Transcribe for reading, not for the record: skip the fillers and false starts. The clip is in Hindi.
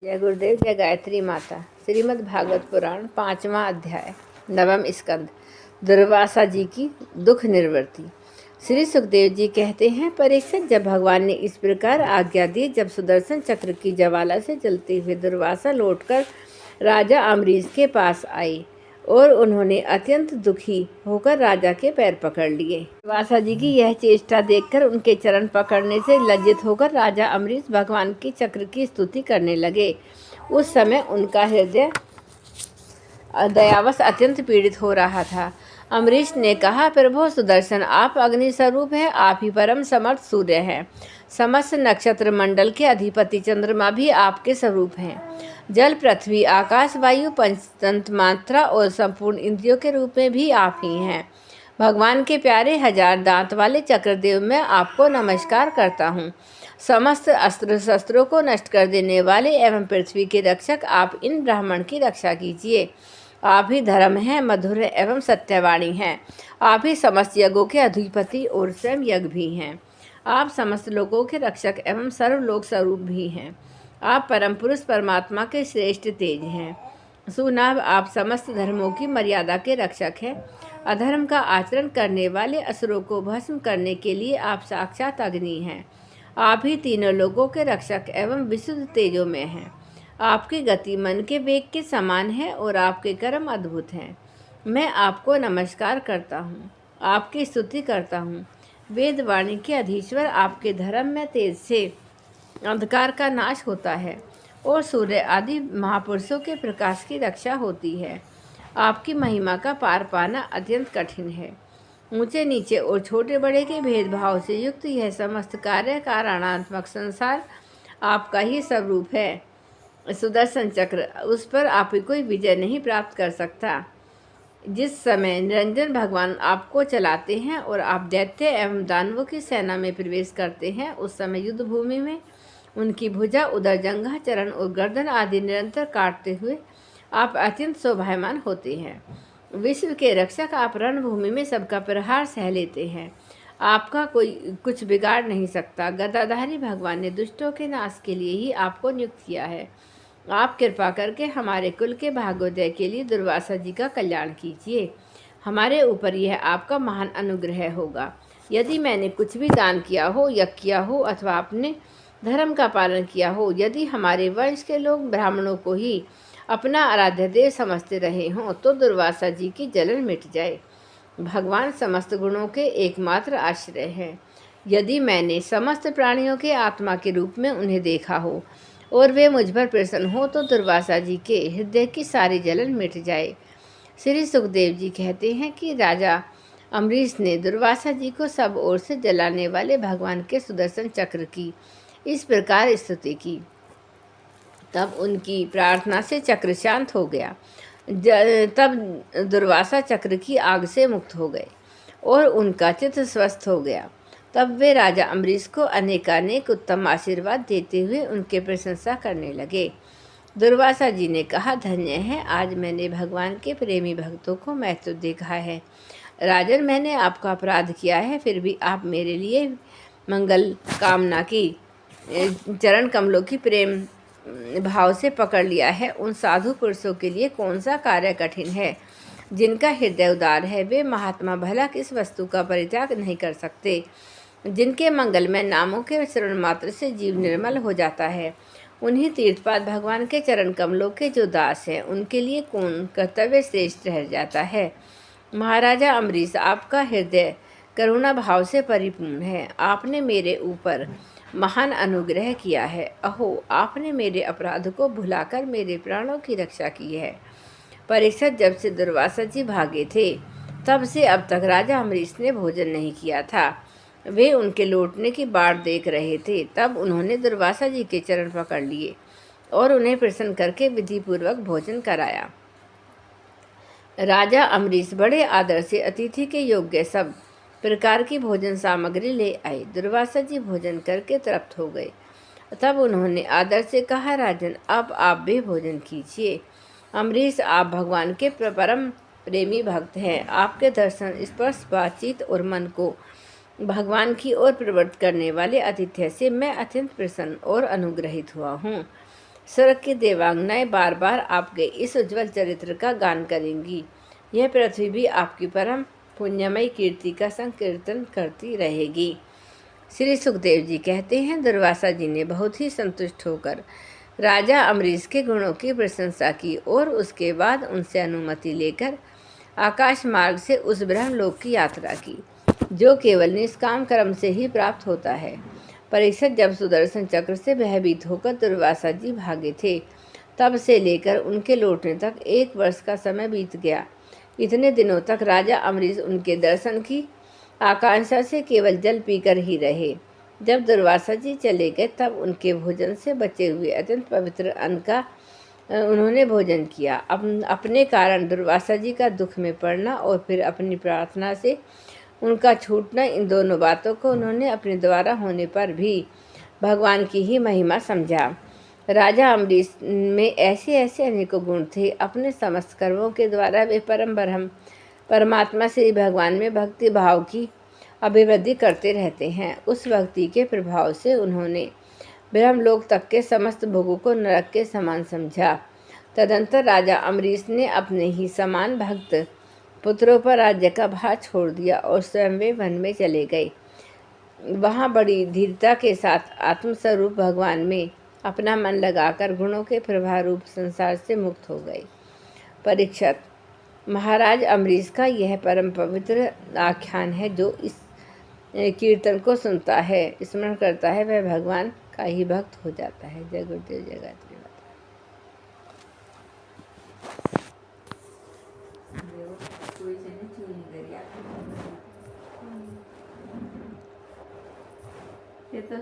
जय गुरुदेव, जय गायत्री माता। श्रीमद् भागवत पुराण 5वां अध्याय, नवम स्कंद, दुर्वासा जी की दुख निवृत्ति। श्री सुखदेव जी कहते हैं, परीक्षित, जब भगवान ने इस प्रकार आज्ञा दी, जब सुदर्शन चक्र की ज्वाला से जलते हुए दुर्वासा लौटकर राजा अम्बरीश के पास आए और उन्होंने अत्यंत दुखी होकर राजा के पैर पकड़ लिए। दुर्वासा जी की यह चेष्टा देखकर उनके चरण पकड़ने से लज्जित होकर राजा अम्बरीश भगवान की चक्र की स्तुति करने लगे। उस समय उनका हृदय दयावश अत्यंत पीड़ित हो रहा था। अम्बरीश ने कहा, प्रभु सुदर्शन, आप अग्नि स्वरूप हैं, आप ही परम समर्थ सूर्य हैं। समस्त नक्षत्र मंडल के अधिपति चंद्रमा भी आपके स्वरूप हैं। जल, पृथ्वी, आकाश, वायु, पंचतंत्र मात्रा और संपूर्ण इंद्रियों के रूप में भी आप ही हैं। भगवान के प्यारे हजार दांत वाले चक्रदेव, मैं आपको नमस्कार करता हूँ। समस्त अस्त्र शस्त्रों को नष्ट कर देने वाले एवं पृथ्वी के रक्षक, आप इन ब्राह्मण की रक्षा कीजिए। आप ही धर्म हैं, मधुर एवं सत्यवाणी हैं। आप ही समस्त यज्ञों के अधिपति और स्वयं यज्ञ भी हैं। आप समस्त लोगों के रक्षक एवं सर्वलोक स्वरूप भी हैं। आप परम पुरुष परमात्मा के श्रेष्ठ तेज हैं। सुनाभ, आप समस्त धर्मों की मर्यादा के रक्षक हैं। अधर्म का आचरण करने वाले असुरों को भस्म करने के लिए आप साक्षात अग्नि हैं। आप ही तीनों लोगों के रक्षक एवं विशुद्ध तेजों में हैं। आपकी गति मन के वेग के समान है और आपके कर्म अद्भुत हैं। मैं आपको नमस्कार करता हूँ, आपकी स्तुति करता हूँ। वेदवाणी के अधीश्वर, आपके धर्म में तेज से अंधकार का नाश होता है और सूर्य आदि महापुरुषों के प्रकाश की रक्षा होती है। आपकी महिमा का पार पाना अत्यंत कठिन है। ऊंचे नीचे और छोटे बड़े के भेदभाव से युक्त यह समस्त कार्य कारणात्मक संसार आपका ही स्वरूप है। सुदर्शन चक्र, उस पर आपकी कोई विजय नहीं प्राप्त कर सकता। जिस समय निरंजन भगवान आपको चलाते हैं और आप दैत्य एवं दानवों की सेना में प्रवेश करते हैं, उस समय युद्ध भूमि में उनकी भुजा, उदर, जंघा, चरण और गर्दन आदि निरंतर काटते हुए आप अत्यंत शोभायमान होते हैं। विश्व के रक्षक, आप रणभूमि में सबका प्रहार सह लेते हैं। आपका कोई कुछ बिगाड़ नहीं सकता। गदाधारी भगवान ने दुष्टों के नाश के लिए ही आपको नियुक्त किया है। आप कृपा करके हमारे कुल के भाग्योदय के लिए दुर्वासा जी का कल्याण कीजिए। हमारे ऊपर यह आपका महान अनुग्रह होगा। यदि मैंने कुछ भी दान किया हो, यज्ञ किया हो अथवा अपने धर्म का पालन किया हो, यदि हमारे वंश के लोग ब्राह्मणों को ही अपना आराध्य देव समझते रहे हों, तो दुर्वासा जी की जलन मिट जाए। भगवान समस्त गुणों के एकमात्र आश्रय हैं। यदि मैंने समस्त प्राणियों के आत्मा के रूप में उन्हें देखा हो और वे मुझ पर प्रसन्न हो, तो दुर्वासा जी के हृदय की सारी जलन मिट जाए। श्री सुखदेव जी कहते हैं कि राजा अम्बरीश ने दुर्वासा जी को सब ओर से जलाने वाले भगवान के सुदर्शन चक्र की इस प्रकार स्तुति की। तब उनकी प्रार्थना से चक्र शांत हो गया। तब दुर्वासा चक्र की आग से मुक्त हो गए और उनका चित्त स्वस्थ हो गया। तब वे राजा अम्बरीश को अनेकानेक उत्तम आशीर्वाद देते हुए उनके प्रशंसा करने लगे। दुर्वासा जी ने कहा, धन्य है, आज मैंने भगवान के प्रेमी भक्तों को महत्व देखा है। राजन, मैंने आपका अपराध किया है, फिर भी आप मेरे लिए मंगल कामना की चरण कमलों की प्रेम भाव से पकड़ लिया है। उन साधु पुरुषों के लिए कौन सा कार्य कठिन है? जिनका हृदय उदार है, वे महात्मा भला किस वस्तु का परित्याग नहीं कर सकते? जिनके मंगलमय नामों के श्रवण मात्र से जीव निर्मल हो जाता है, उन्हीं तीर्थपाद भगवान के चरण कमलों के जो दास हैं, उनके लिए कौन कर्तव्य श्रेष्ठ रह जाता है? महाराजा अम्बरीश, आपका हृदय करुणा भाव से परिपूर्ण है। आपने मेरे ऊपर महान अनुग्रह किया है। अहो, आपने मेरे अपराध को भुलाकर मेरे प्राणों की रक्षा की है। परीक्षित, जब से दुर्वासा जी भागे थे, तब से अब तक राजा अम्बरीश ने भोजन नहीं किया था। वे उनके लौटने की बाट देख रहे थे। तब उन्होंने दुर्वासा जी के चरण पकड़ लिए और उन्हें प्रसन्न करके विधिपूर्वक भोजन कराया। राजा अम्बरीश बड़े आदर से अतिथि के योग्य सब प्रकार की भोजन सामग्री ले आए। दुर्वासा जी भोजन करके तृप्त हो गए। तब उन्होंने आदर से कहा, राजन, अब आप भी भोजन कीजिए। अम्बरीश, आप भगवान के परम प्रेमी भक्त हैं। आपके दर्शन, स्पर्श, बातचीत और मन को भगवान की ओर प्रवृत्त करने वाले आतिथ्य से मैं अत्यंत प्रसन्न और अनुग्रहित हुआ हूँ। स्वर्ग की देवांगनाएं बार बार आपके इस उज्ज्वल चरित्र का गान करेंगी। यह पृथ्वी भी आपकी परम पुण्यमयी कीर्ति का संकीर्तन करती रहेगी। श्री सुखदेव जी कहते हैं, दुर्वासा जी ने बहुत ही संतुष्ट होकर राजा अम्बरीश के गुणों की प्रशंसा की और उसके बाद उनसे अनुमति लेकर आकाश मार्ग से उस ब्रह्मलोक की यात्रा की, जो केवल निष्काम कर्म से ही प्राप्त होता है। परीक्षित जब सुदर्शन चक्र से भयभीत होकर दुर्वासा जी भागे थे, तब से लेकर उनके लौटने तक 1 वर्ष का समय बीत गया। इतने दिनों तक राजा अम्बरीश उनके दर्शन की आकांक्षा से केवल जल पीकर ही रहे। जब दुर्वासा जी चले गए, तब उनके भोजन से बचे हुए अत्यंत पवित्र अन्न का उन्होंने भोजन किया। अपने कारण दुर्वासा जी का दुख में पड़ना और फिर अपनी प्रार्थना से उनका छूटना, इन दोनों बातों को उन्होंने अपने द्वारा होने पर भी भगवान की ही महिमा समझा। राजा अम्बरीश में ऐसे ऐसे अनेकों गुण थे। अपने समस्त कर्मों के द्वारा वे परमात्मा श्री भगवान में भक्ति भाव की अभिवृद्धि करते रहते हैं। उस भक्ति के प्रभाव से उन्होंने ब्रह्मलोक तक के समस्त भोगों को नरक के समान समझा। तदंतर राजा अम्बरीश ने अपने ही समान भक्त पुत्रों पर राज्य का भार छोड़ दिया और स्वयं वे वन में चले गए। वहाँ बड़ी धीरता के साथ आत्मस्वरूप भगवान में अपना मन लगाकर गुणों के प्रभाव रूप संसार से मुक्त हो गए। परीक्षित, महाराज अम्बरीश का यह परम पवित्र आख्यान है। जो इस कीर्तन को सुनता है, स्मरण करता है, वह भगवान का ही भक्त हो जाता है। जय गुरुदेव, जय गायत्री माता। ये तो